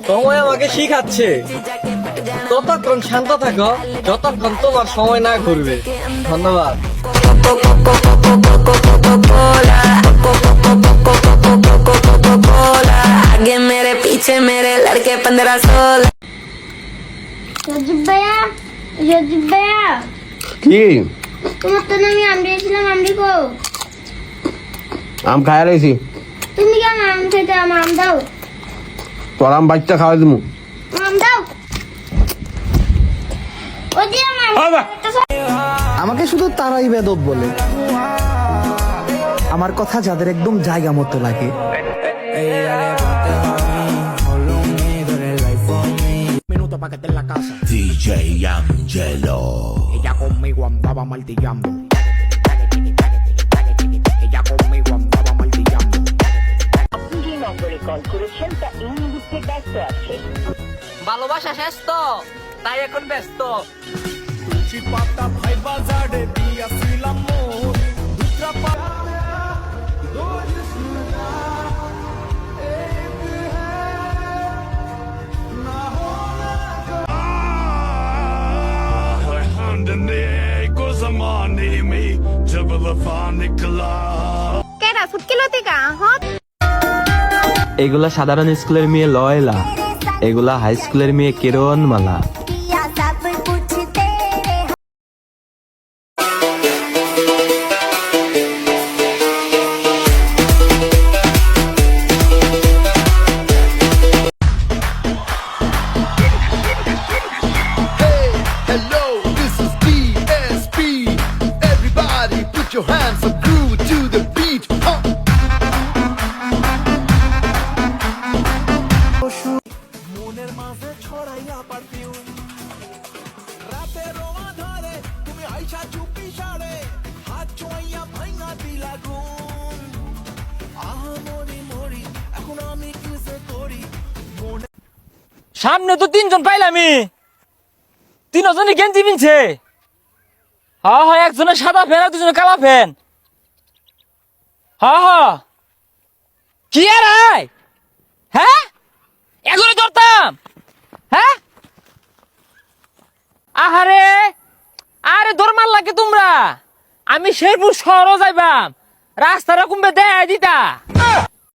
সময় আমাকে শিখাচ্ছে ততক্ষণ শান্ত থাকো যতক্ষণ তোমার সময় না ঘুরবে। ধন্যবাদ। आगे मेरे पीछे मेरे लड़के 15-16। সজীব ভাইয়া, সজীব ভাইয়া, কি তোমার তো আমি আম দিয়েছিলাম, আম দিকো। আম খাই রয়েছি, তুমি কেন আম খেতে? আমার আম দাও, তোর আম বাচ্চা খাওয়াই দিমু। আম দাও। ওই যে আমার আমাকে শুধু তারাই বেদব বলে, আমার কথা যাদের একদম জায়গা মতো লাগে। DJ Angelo. Ella conmigo andaba martillando. Ella conmigo andaba martillando. আপনি যে নম্বরে কল করেছেন তা এই মুহূর্তে ব্যস্ত আছে। ভালোবাসা শেষ তো, তাই এখন ব্যস্ত। কেডা ফুটকিলতে কা হত? এগুলা সাধারণ স্কুলের মেয়ে লয়লা, এগুলা হাই স্কুলের মেয়ে কিরণ মালা। Hello, this is DSP. Everybody put your hands up, groove to the beat. সামনে তো তিনজন পাইলামি, তিনজনই গেঞ্জি পিনছে। হ্যাঁ হ্যাঁ, একজনের সাদা ফ্যান আর দুজনের কালা ফ্যান। হ্যাঁ হ্যাঁ, কি আর আয়? হ্যাঁ, এগুলো ধরতাম। হ্যাঁ, আহারে আরে ধর্মার লাগে তোমরা। আমি শেরপুর শহরও যাইবাম, রাস্তাটা কুম্বে দেয় দিতা।